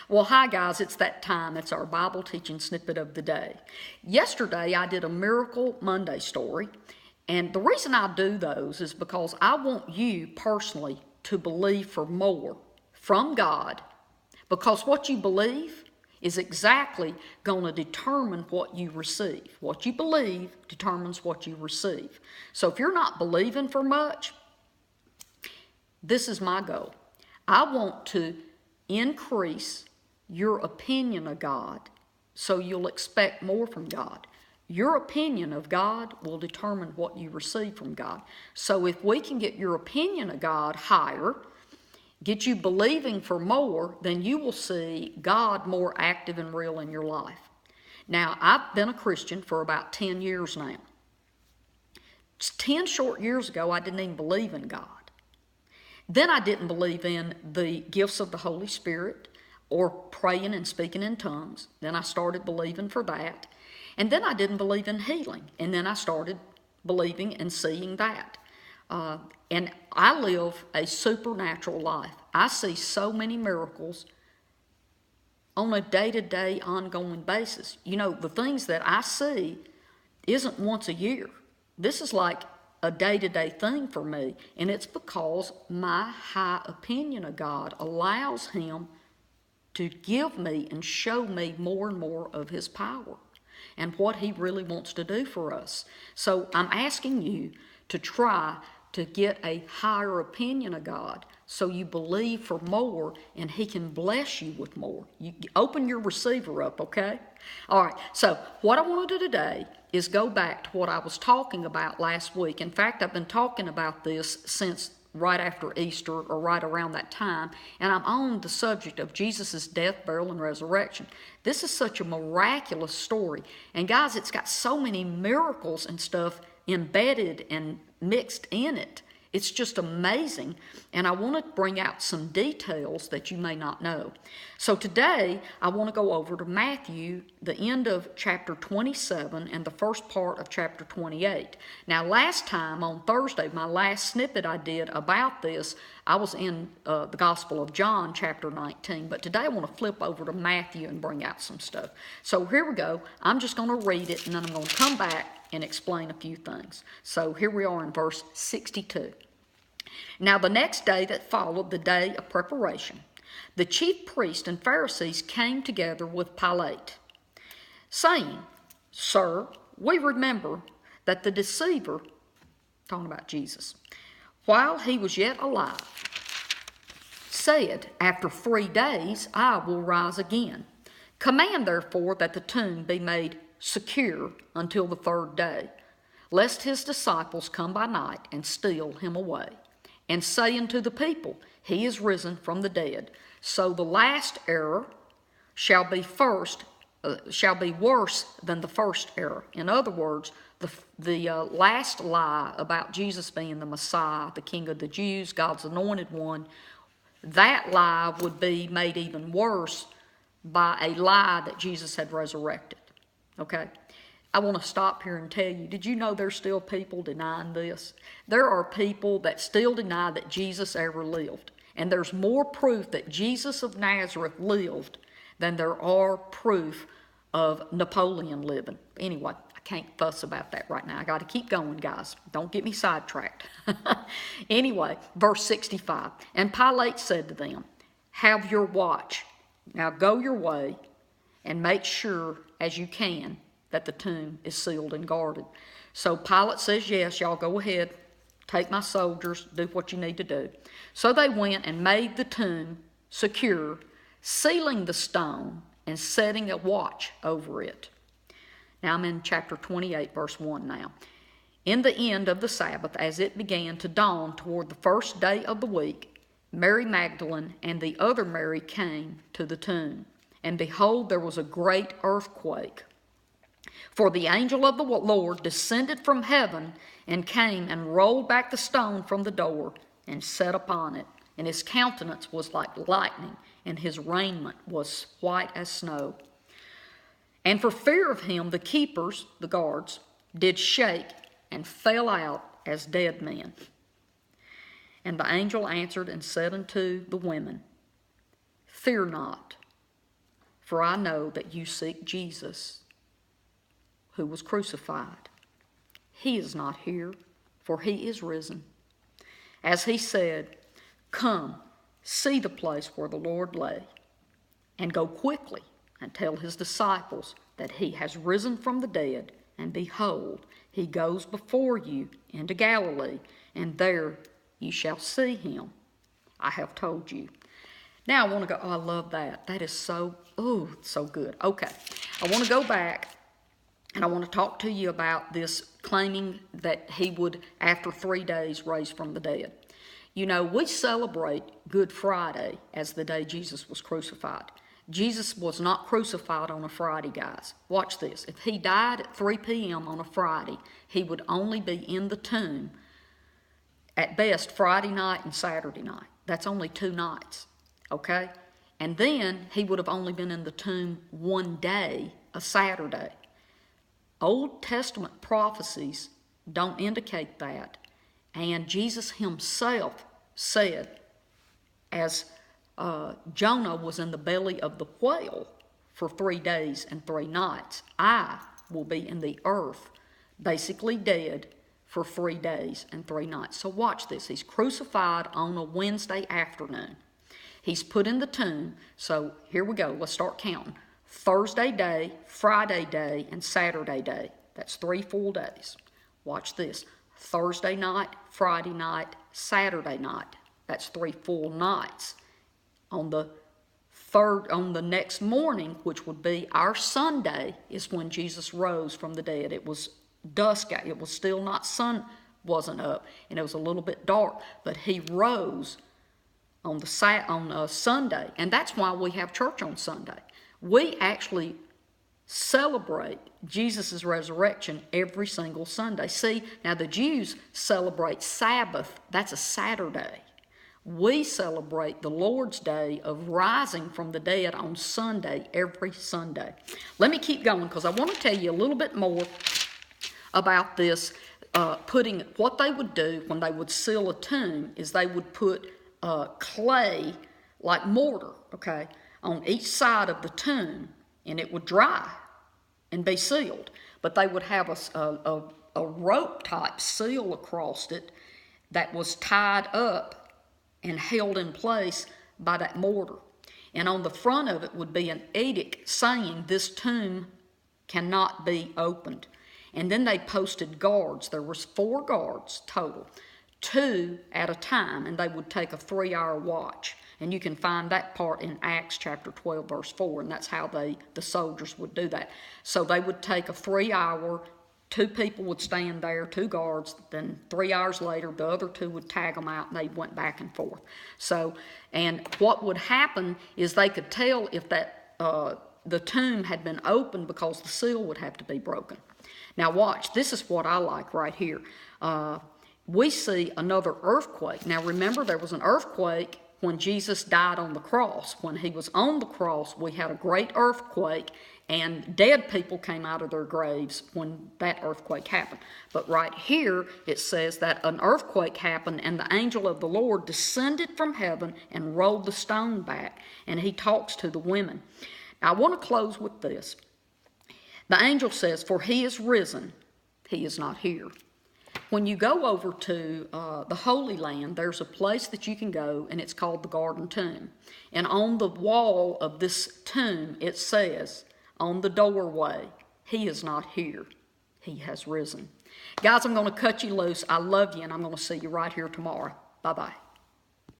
Well, hi guys, it's that time. It's our Bible teaching snippet of the day. Yesterday I did a Miracle Monday story, and the reason I do those is because I want you personally to believe for more from God, because what you believe is exactly going to determine what you receive. What you believe determines what you receive. So if you're not believing for much, this is my goal. I want to increase your opinion of God so you'll expect more from God. Your opinion of God will determine what you receive from God. So if we can get your opinion of God higher, get you believing for more, then you will see God more active and real in your life. Now, I've been a Christian for about 10 years now. 10 short years ago, I didn't even believe in God. Then I didn't believe in the gifts of the Holy Spirit or praying and speaking in tongues. Then I started believing for that. And then I didn't believe in healing. And then I started believing and seeing that. And I live a supernatural life. I see so many miracles on a day-to-day, ongoing basis. You know, the things that I see isn't once a year. This is like a day-to-day thing for me, and it's because my high opinion of God allows Him to give me and show me more and more of His power and what He really wants to do for us. So I'm asking you to try to get a higher opinion of God so you believe for more and He can bless you with more. You open your receiver up, okay? All right, so what I want to do today is go back to what I was talking about last week. In fact, I've been talking about this since right after Easter or right around that time, and I'm on the subject of Jesus' death, burial, and resurrection. This is such a miraculous story. And guys, it's got so many miracles and stuff embedded and mixed in it. It's just amazing, and I want to bring out some details that you may not know. So today, I want to go over to Matthew, the end of chapter 27 and the first part of chapter 28. Now, last time, on Thursday, my last snippet I did about this, I was in the Gospel of John, chapter 19, but today I want to flip over to Matthew and bring out some stuff. So here we go. I'm just going to read it, and then I'm going to come back and explain a few things. So here we are in verse 62. Now the next day that followed the day of preparation, the chief priests and Pharisees came together with Pilate, saying, "Sir, we remember that the deceiver," talking about Jesus, "while he was yet alive, said, 'After 3 days I will rise again.' Command therefore that the tomb be made secure until the 3rd day, lest his disciples come by night and steal him away, and say unto the people, He is risen from the dead. So the last error shall be worse than the first error." In other words, the last lie about Jesus being the Messiah, the King of the Jews, God's anointed one, that lie would be made even worse by a lie that Jesus had resurrected. Okay? I want to stop here and tell you, did you know there's still people denying this? There are people that still deny that Jesus ever lived. And there's more proof that Jesus of Nazareth lived than there are proof of Napoleon living. Anyway, I can't fuss about that right now. I got to keep going, guys. Don't get me sidetracked. Anyway, verse 65. And Pilate said to them, "Have your watch. Now go your way and make sure as you can that the tomb is sealed and guarded." So Pilate says, "Yes, y'all go ahead. Take my soldiers. Do what you need to do." So they went and made the tomb secure, sealing the stone and setting a watch over it. Now I'm in chapter 28, verse 1 now. In the end of the Sabbath, as it began to dawn toward the 1st day of the week, Mary Magdalene and the other Mary came to the tomb. And behold, there was a great earthquake. For the angel of the Lord descended from heaven and came and rolled back the stone from the door and sat upon it. And his countenance was like lightning, and his raiment was white as snow. And for fear of him, the keepers, the guards, did shake and fell out as dead men. And the angel answered and said unto the women, "Fear not, For I know that you seek Jesus, who was crucified. He is not here, for he is risen. As he said, come, see the place where the Lord lay, and go quickly and tell his disciples that he has risen from the dead, and behold, he goes before you into Galilee, and there ye shall see him. I have told you. Now I want to go, oh, I love that. That is so good. Okay, I want to go back, and I want to talk to you about this claiming that he would, after 3 days, raise from the dead. You know, we celebrate Good Friday as the day Jesus was crucified. Jesus was not crucified on a Friday, guys. Watch this. If he died at 3 p.m. on a Friday, he would only be in the tomb, at best, Friday night and Saturday night. That's only 2 nights, okay? And then he would have only been in the tomb 1 day, a Saturday. Old Testament prophecies don't indicate that. And Jesus himself said, as Jonah was in the belly of the whale for 3 days and 3 nights, I will be in the earth, basically dead, for 3 days and 3 nights. So watch this. He's crucified on a Wednesday afternoon. He's put in the tomb. So here we go. Let's start counting. Thursday day, Friday day, and Saturday day. That's 3 full days. Watch this. Thursday night, Friday night, Saturday night. That's 3 full nights. On the next morning, which would be our Sunday, is when Jesus rose from the dead. It was dusk. It was still not, sun wasn't up, and it was a little bit dark, but he rose on Sunday, and that's why we have church on Sunday. We actually celebrate Jesus' resurrection every single Sunday. See, now the Jews celebrate Sabbath. That's a Saturday. We celebrate the Lord's Day of rising from the dead on Sunday, every Sunday. Let me keep going, because I want to tell you a little bit more about this, what they would do when they would seal a tomb is they would put clay, like mortar, okay, on each side of the tomb, and it would dry and be sealed. But they would have a rope-type seal across it that was tied up and held in place by that mortar. And on the front of it would be an edict saying this tomb cannot be opened. And then they posted guards. There was 4 guards total, 2 at a time, and they would take a 3-hour watch. And you can find that part in Acts chapter 12, verse 4, and that's how the soldiers would do that. So they would take a 3-hour, 2 people would stand there, 2 guards, then 3 hours later, the other 2 would tag them out, and they went back and forth. So, and what would happen is they could tell if that the tomb had been opened, because the seal would have to be broken. Now watch, this is what I like right here. We see another earthquake. Now remember, there was an earthquake when Jesus died on the cross. When he was on the cross, we had a great earthquake, and dead people came out of their graves when that earthquake happened. But right here, it says that an earthquake happened, and the angel of the Lord descended from heaven and rolled the stone back, and he talks to the women. Now, I want to close with this. The angel says, for he is risen, he is not here. When you go over to the Holy Land, there's a place that you can go, and it's called the Garden Tomb. And on the wall of this tomb, it says, on the doorway, he is not here, he has risen. Guys, I'm going to cut you loose. I love you, and I'm going to see you right here tomorrow. Bye-bye.